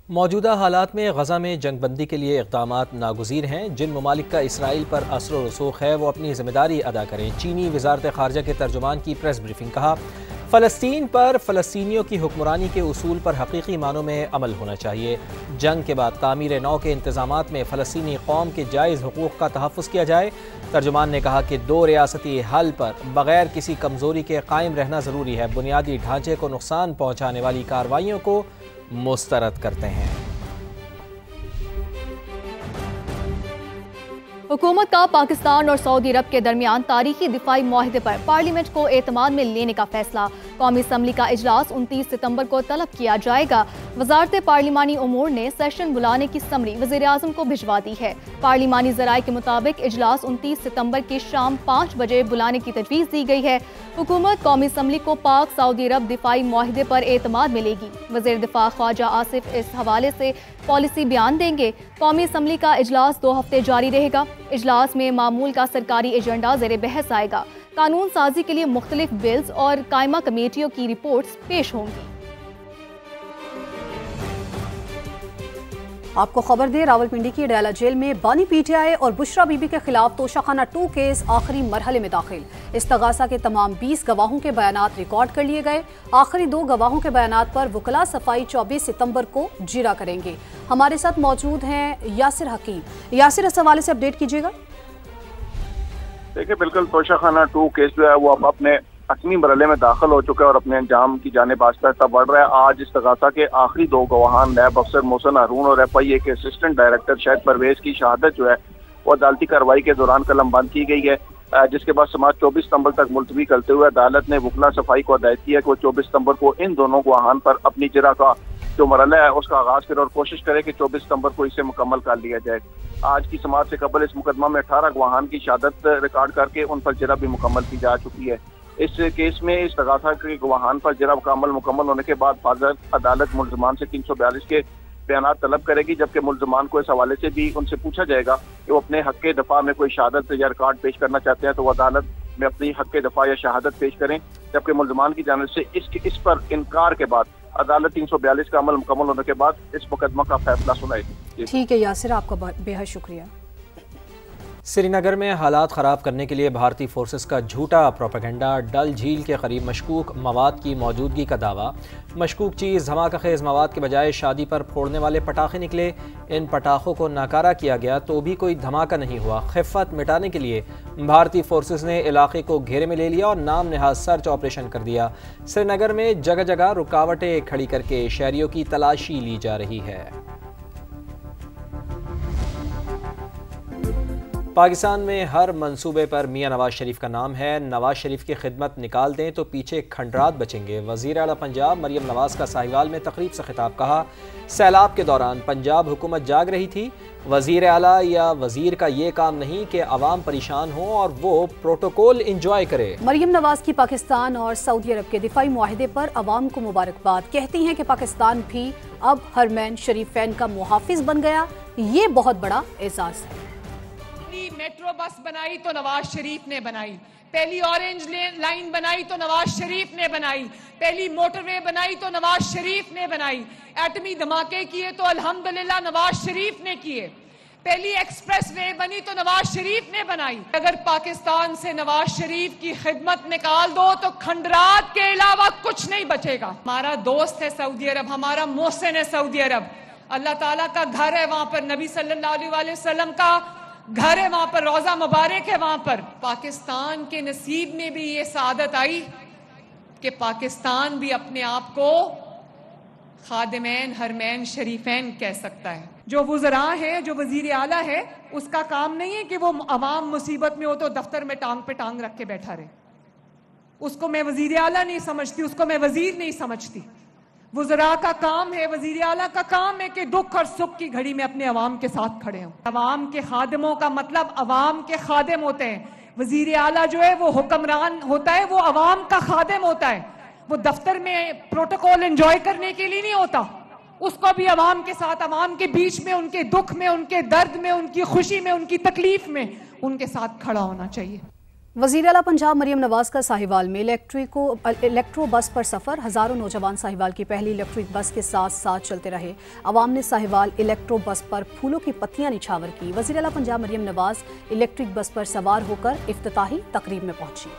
موجودہ حالات میں غزہ میں جنگ بندی کے لیے اقدامات ناگزیر ہیں۔ جن ممالک کا اسرائیل پر اثر و رسوخ ہے وہ اپنی ذمہ داری ادا کریں۔ چینی وزارت خارجہ کے ترجمان کی پریس بریفنگ۔ کہا، فلسطین پر فلسطینیوں کی حکمرانی کے اصول پر حقیقی معنوں میں عمل ہونا چاہیے۔ جنگ کے بعد تعمیر نو کے انتظامات میں فلسطینی قوم کے جائز حقوق کا تحفظ کیا جائے۔ ترجمان نے کہا کہ دو ریاستی حل پر بغیر کسی کمزوری کے قائم رہنا ضروری ہے۔ بنیادی ڈھانچے کو نقصان پہنچانے والی کارروائیوں کو مسترد کرتے ہیں۔ حکومت کا پاکستان اور سعودی عرب کے درمیان تاریخی دفاعی معاہدے پر پارلیمنٹ کو اعتماد میں لینے کا فیصلہ۔ قومی اسمبلی کا اجلاس 29 ستمبر کو طلب کیا جائے گا۔ وزارت پارلیمانی امور نے سیشن بلانے کی سمری وزیر اعظم کو بھجوا دی ہے۔ پارلیمانی ذرائع کے مطابق اجلاس 29 ستمبر کی شام 5 بجے بلانے کی تجویز دی گئی ہے۔ حکومت قومی اسمبلی کو پاک سعودی عرب دفاعی معاہدے پر اعتماد ملے گی۔ وزیر دفاع خواجہ آصف اس حوالے سے پالیسی بیان دیں گے۔ قومی اسمبلی کا اجلاس 2 ہفتے جاری رہے گا۔ اجلاس میں معمول کا سرکاری ایجنڈا زیر بحث آئے گا۔ قانون سازی کے لیے مختلف بلز اور قائمہ کمیٹیوں کی رپورٹس پیش ہوں گی۔ آپ کو خبر دیں، راولپنڈی کی ڈیالہ جیل میں بانی پی ٹی آئی اور بشرا بی بی کے خلاف توشہ خانہ 2 کیس آخری مرحلے میں داخل۔ استغاثہ کے تمام 20 گواہوں کے بیانات ریکارڈ کر لیے گئے۔ آخری 2 گواہوں کے بیانات پر وکلاء صفائی 24 ستمبر کو جرا کریں گے۔ ہمارے ساتھ موجود ہیں یاسر حکیم۔ یاسر، اس حوالے سے اپڈیٹ کیجیے گا۔ دیکھیں، بالکل توشہ خانہ 2 کیس جو ہے وہ اب اپنے حتمی مرحلے میں داخل ہو چکا ہے اور اپنے انجام کی جانب آہستہ آہستہ بڑھ رہا ہے۔ آج استغاثہ کے آخری 2 گواہان نیب افسر محسن ہارون اور FIA کے اسسٹنٹ ڈائریکٹر شاہد پرویز کی شہادت جو ہے وہ عدالتی کارروائی کے دوران قلم بند کی گئی ہے، جس کے بعد سماعت 24 ستمبر تک ملتوی کرتے ہوئے عدالت نے وکلاء صفائی کو ہدایت کی ہے کہ وہ 24 ستمبر کو ان دونوں گواہان پر اپنی جرا کا جو مرحلہ ہے اس کا آغاز کرے اور کوشش کرے کہ 24 ستمبر کو اسے مکمل کر لیا جائے۔ آج کی سماعت سے قبل اس مقدمہ میں 18 گواہان کی شہادت ریکارڈ کر کے ان پر جرا بھی مکمل کی جا چکی ہے۔ اس کیس میں استغاثہ کے گواہان پر جرا کا عمل مکمل ہونے کے بعد فاضل عدالت ملزمان سے 342 کے بیانات طلب کرے گی، جبکہ ملزمان کو اس حوالے سے بھی ان سے پوچھا جائے گا کہ وہ اپنے حق کے دفاع میں کوئی شہادت یا ریکارڈ پیش کرنا چاہتے ہیں تو وہ عدالت میں اپنی حق کے دفاع یا شہادت پیش کریں، جبکہ ملزمان کی جانب سے اس پر انکار کے بعد عدالت 342 کا عمل مکمل ہونے کے بعد اس مقدمہ کا فیصلہ سنائے گی۔ ٹھیک ہے یاسر، آپ کا بے حد شکریہ۔ سری نگر میں حالات خراب کرنے کے لیے بھارتی فورسز کا جھوٹا پروپیگنڈا، ڈل جھیل کے قریب مشکوک مواد کی موجودگی کا دعویٰ۔ مشکوک چیز دھماکہ خیز مواد کے بجائے شادی پر پھوڑنے والے پٹاخے نکلے۔ ان پٹاخوں کو ناکارہ کیا گیا تو بھی کوئی دھماکہ نہیں ہوا۔ خفت مٹانے کے لیے بھارتی فورسز نے علاقے کو گھیرے میں لے لیا اور نام نہاد سرچ آپریشن کر دیا۔ سری نگر میں جگہ جگہ رکاوٹیں کھڑی کر کے شہریوں کی تلاشی لی جا رہی ہے۔ پاکستان میں ہر منصوبے پر میاں نواز شریف کا نام ہے۔ نواز شریف کی خدمت نکال دیں تو پیچھے کھنڈرات بچیں گے۔ وزیر اعلیٰ پنجاب مریم نواز کا ساہیوال میں تقریب سے خطاب۔ کہا، سیلاب کے دوران پنجاب حکومت جاگ رہی تھی۔ وزیر اعلیٰ یا وزیر کا یہ کام نہیں کہ عوام پریشان ہوں اور وہ پروٹوکول انجوائے کرے۔ مریم نواز کی پاکستان اور سعودی عرب کے دفاعی معاہدے پر عوام کو مبارکباد۔ کہتی ہیں کہ پاکستان بھی اب حرمین شریفین کا محافظ بن گیا، یہ بہت بڑا اعزاز ہے۔ میٹرو بس بنائی تو نواز شریف نے بنائی، پہلی اورنج لائن بنائی تو نواز شریف نے بنائی، پہلی موٹر وے بنائی تو نواز شریف نے بنائی، ایٹمی دھماکے کیے تو الحمدللہ نواز شریف نے کیے، پہلی ایکسپریس وے بنی تو نواز شریف نے بنائی۔ اگر پاکستان سے نواز شریف کی خدمت نکال دو تو کھنڈرات کے علاوہ کچھ نہیں بچے گا۔ ہمارا دوست ہے سعودی عرب، ہمارا محسن ہے سعودی عرب، اللہ تعالیٰ کا گھر ہے وہاں پر، نبی صلی اللہ علیہ وسلم کا گھر ہے وہاں پر، روزہ مبارک ہے وہاں پر۔ پاکستان کے نصیب میں بھی یہ سعادت آئی کہ پاکستان بھی اپنے آپ کو خادمین حرمین شریفین کہہ سکتا ہے۔ جو وزراء ہے، جو وزیر اعلیٰ ہے، اس کا کام نہیں ہے کہ وہ عوام مصیبت میں ہو تو دفتر میں ٹانگ پہ ٹانگ رکھ کے بیٹھا رہے۔ اس کو میں وزیر اعلیٰ نہیں سمجھتی، اس کو میں وزیر نہیں سمجھتی۔ وزراء کا کام ہے، وزیر اعلیٰ کا کام ہے کہ دکھ اور سکھ کی گھڑی میں اپنے عوام کے ساتھ کھڑے ہوں۔ عوام کے خادموں کا مطلب عوام کے خادم ہوتے ہیں۔ وزیر اعلیٰ جو ہے وہ حکمران ہوتا ہے، وہ عوام کا خادم ہوتا ہے، وہ دفتر میں پروٹوکول انجوائے کرنے کے لیے نہیں ہوتا، اس کو بھی عوام کے ساتھ، عوام کے بیچ میں، ان کے دکھ میں، ان کے درد میں، ان کی خوشی میں، ان کی تکلیف میں ان کے ساتھ کھڑا ہونا چاہیے۔ वज़ीर आला पंजाब मरियम नवाज का साहिवाल में इलेक्ट्रो बस पर सफ़र। हज़ारों नौजवान साहिवाल की पहली इलेक्ट्रिक बस के साथ साथ चलते रहे। अवाम ने साहिवाल इलेक्ट्रो बस पर फूलों की पत्तियां निछावर की। वज़ीर आला पंजाब मरियम नवाज इलेक्ट्रिक बस पर सवार होकर इफ्तिताही तकरीब में पहुंची।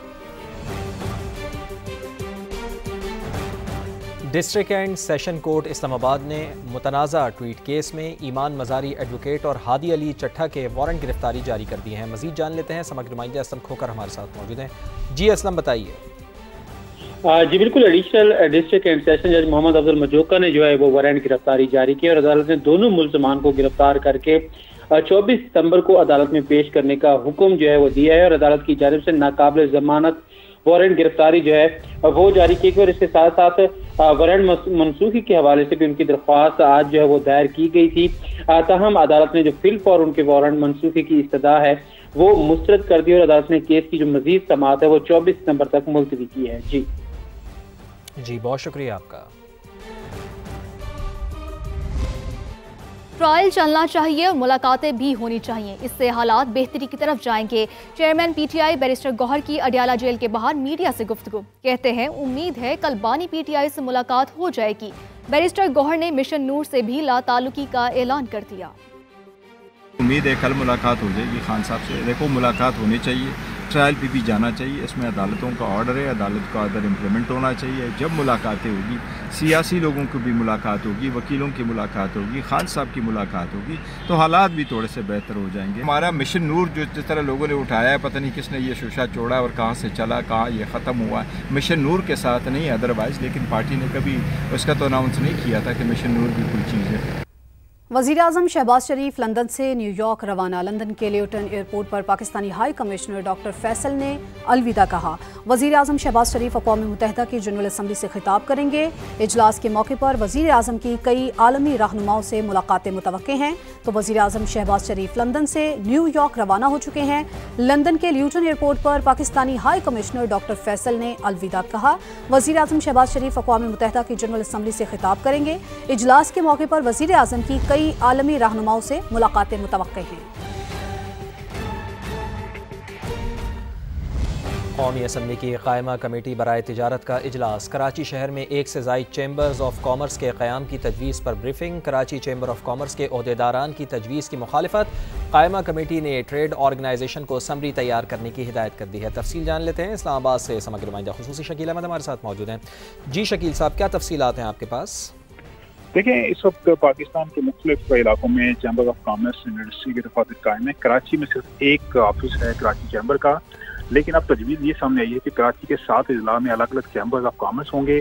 District and session court Islamabad ने मुतनाज़ा ट्वीट केस में ईमान मज़ारी एडवोकेट और हादी अली चट्ठा के वारंट गिरफ्तारी जारी कर दिए हैं। मज़ीद जान लेते हैं, समग्र नुमाइंदे असलम खोकर हमारे साथ मौजूद हैं। जी असलम, बताइए। जी बिल्कुल, एडिशनल डिस्ट्रिक्ट एंड सेशन जज मोहम्मद अब्दुल मजोका ने जो है वो वारंट गिरफ्तारी जारी की और अदालत ने दोनों मुल्ज़मान को गिरफ्तार करके 24 सितंबर को अदालत में पेश करने का हुक्म जो है वो दिया है और अदालत की जानिब से नाकाबिल ज़मानत वारंट गिरफ्तारी जो है वो जारी की गई और इसके साथ साथ वारंट मनसूखी के हवाले से भी उनकी दरख्वास्त आज जो है वो दायर की गई थी। ताहम अदालत ने जो फिल फॉर उनके वारंट मनसूखी की इस्तदा है वो मुस्तरद कर दी और अदालत ने केस की जो मजीद समाअत है वो 24 सितंबर तक मुलतवी की है। जी बहुत शुक्रिया आपका। ट्रायल चलना चाहिए और मुलाकातें भी होनी चाहिए, इससे हालात बेहतरी की तरफ जाएंगे। चेयरमैन पीटीआई बैरिस्टर गौहर की अडियाला जेल के बाहर मीडिया से गुफ्तगू। कहते हैं उम्मीद है कल बानी पीटीआई से मुलाकात हो जाएगी। बैरिस्टर गौहर ने मिशन नूर से भी लाताल्लुकी का ऐलान कर दिया। उम्मीद है कल मुलाकात हो जाएगी खान साहब से। देखो, मुलाकात होनी चाहिए, ट्रायल पे भी जाना चाहिए, इसमें अदालतों का ऑर्डर है, अदालत का ऑर्डर इम्प्लीमेंट होना चाहिए। जब मुलाकातें होगी, सियासी लोगों की भी मुलाकात होगी, वकीलों की मुलाकात होगी, खान साहब की मुलाकात होगी, तो हालात भी थोड़े से बेहतर हो जाएंगे। हमारा मिशन नूर जो जिस तरह लोगों ने उठाया है, पता नहीं किसने ये शोशा छोड़ा और कहाँ से चला, कहाँ ये ख़त्म हुआ, मिशन नूर के साथ नहीं अदरवाइज़, लेकिन पार्टी ने कभी उसका तो अनाउंस नहीं किया था कि मिशन नूर भी कोई चीज़ है। वज़ीर-ए-आज़म शहबाज शरीफ लंदन से न्यूयॉर्क रवाना। लंदन के ल्यूटन एयरपोर्ट पर Pakistani high commissioner doctor Faisal ने अलविदा कहा। वज़ीर-ए-आज़म शहबाज शरीफ अक़वाम मुत्तहिदा की जनरल असम्बली से खिताब करेंगे। इजलास के मौके पर वज़ीर-ए-आज़म की कई आलमी रहनुमाओं से मुलाकातें मुतवक्के हैं। तो वज़ीर-ए-आज़म शहबाज शरीफ लंदन से न्यूयॉर्क रवाना हो चुके हैं। लंदन के ल्यूटन एयरपोर्ट पर Pakistani high commissioner doctor Faisal ने अलविदा कहा। वज़ीर-ए-आज़म शहबाज शरीफ अक़वाम मुत्तहिदा की जनरल असम्बली से खिताब करेंगे। इजलास के मौके पर वज़ीर-ए-आज़म की कई आलमी रहनुमाओं से मुलाकातें मुतवक्के हैं। कौमी असम्बली की कायमा कमेटी बराए तिजारत का इजलास। कराची शहर में 1 से ज़ायद चैम्बर्स ऑफ कॉमर्स के क़याम की तजवीज़ पर briefing. Karachi chamber of commerce के ओहदेदारान की तजवीज़ की मुखालिफत। कायमा कमेटी ने ट्रेड ऑर्गेनाइजेशन को समरी तैयार करने की हिदायत कर दी है। तफसील जान लेते हैं, इस्लामाबाद से समग्र नुमाइंदा खुसूसी शकील अहमद हमारे साथ मौजूद हैं। जी शकील साहब, क्या तफसीलात हैं आपके पास? देखें, इस वक्त पाकिस्तान के मुख्तलिफ इलाकों में चैम्बर ऑफ कॉमर्स इंडस्ट्री के दफातर कायम है। कराची में सिर्फ एक ऑफिस है कराची चैम्बर का, लेकिन अब तजवीज़ ये सामने आई है कि कराची के 7 अजला में अलग अलग चैम्बर ऑफ कॉमर्स होंगे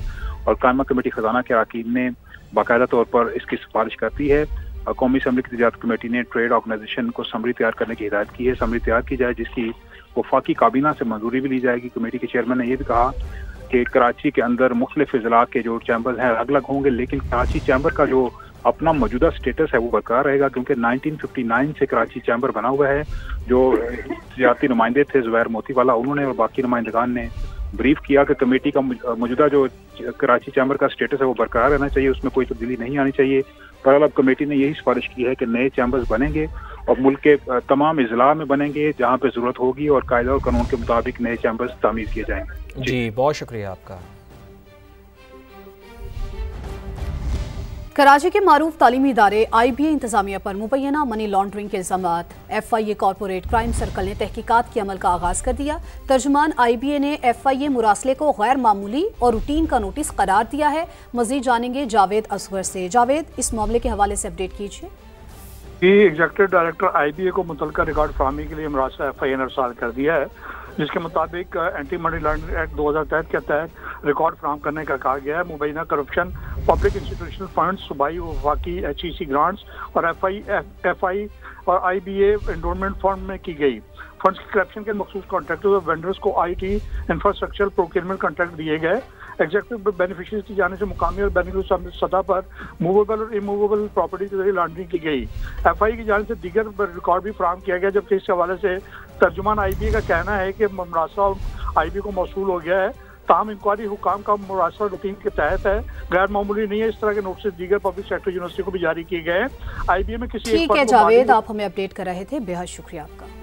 और कायमा कमेटी खजाना के अरकान ने बाकायदा तौर पर इसकी सिफारिश करती है। कौमी असम्बली की तिजारत कमेटी ने ट्रेड ऑर्गेनाइजेशन को समरी तैयार करने की हिदायत की है। समरी तैयार की जाए जिसकी वफाकी काबीना से मंजूरी भी ली जाएगी। कमेटी के चेयरमैन ने यह भी कहा कि कराची के अंदर मुख्तलिफ अजला के जो चैम्बर हैं अलग अलग होंगे, लेकिन कराची चैम्बर का जो अपना मौजूदा स्टेटस है वो बरकरार रहेगा, क्योंकि 1959 से कराची चैम्बर बना हुआ है। जो सियासी नुमाइंदे थे ज़ुबैर मोतीवाला, उन्होंने और बाकी नुमाइंदगान ने ब्रीफ किया कि कमेटी का मौजूदा जो कराची चैम्बर का स्टेटस है वो बरकरार रहना चाहिए, उसमें कोई तब्दीली नहीं आनी चाहिए। पर अब कमेटी ने यही सिफारिश की है कि नए चैम्बर्स बनेंगे और मुल्क के तमाम अजला में बनेंगे जहाँ पे ज़रूरत होगी और कायदा और कानून के मुताबिक नए चैम्बर्स तामीर किए जाएंगे। जी बहुत शुक्रिया आपका। कराची के मारूफ तालीमी इदारे IBA इंतजामिया पर मुबैना मनी लॉन्ड्रिंग के इल्जामात। FIA कॉर्पोरेट क्राइम सर्कल ने तहकीकात के अमल का आगाज कर दिया। तर्जुमान IBA ने FIA मुरासले को गैर मामूली और रूटीन का नोटिस करार दिया है। मजीद जानेंगे जावेद असगर से। जावेद, इस मामले के हवाले से अपडेट कीजिए। एग्जीक्यूटिव डायरेक्टर IBA को मुतलका रिकॉर्ड फराहमी के लिए मुरासला FIA ने अरसाल कर दिया है, जिसके मुताबिक एंटी मनी लॉन्ड्रिंग एक्ट 2003 के तहत रिकॉर्ड फराहम करने का कहा गया है। मुबैना करप्शन पब्लिक इंस्टीट्यूशनल फंड्स, सूबाई वफाकी HEC ग्रांट्स और FI और IBA एंडोमेंट फंड में की गई। फंड्स की करप्शन के मखसूस कॉन्ट्रैक्टर्स और वेंडर्स को IT इंफ्रास्ट्रक्चर प्रोक्योरमेंट कॉन्ट्रैक्ट दिए गए। एग्जीक्यूटिव बेनिफिशियरीज की जाने से मुकामी और बेनिफिशियरी सतह पर मूवेबल और इमूवेबल प्रॉपर्टी के जरिए लॉन्ड्रिंग की गई। FI की जाने से दीगर रिकॉर्ड भी फराहम किया गया, जबकि इस हवाले से तर्जुमान IBA का कहना है कि मुरासला IBA को मौसूल हो गया है। ताहम इंक्वायरी हुकाम का मुरासला रूटीन के तहत है, गैर मामूली नहीं है। इस तरह के नोटिस दीगर पब्लिक सेक्टर यूनिवर्सिटी को भी जारी किए गए हैं। IBA में किसी ठीक है जावेद, आप हमें अपडेट कर रहे थे, बेहद शुक्रिया आपका।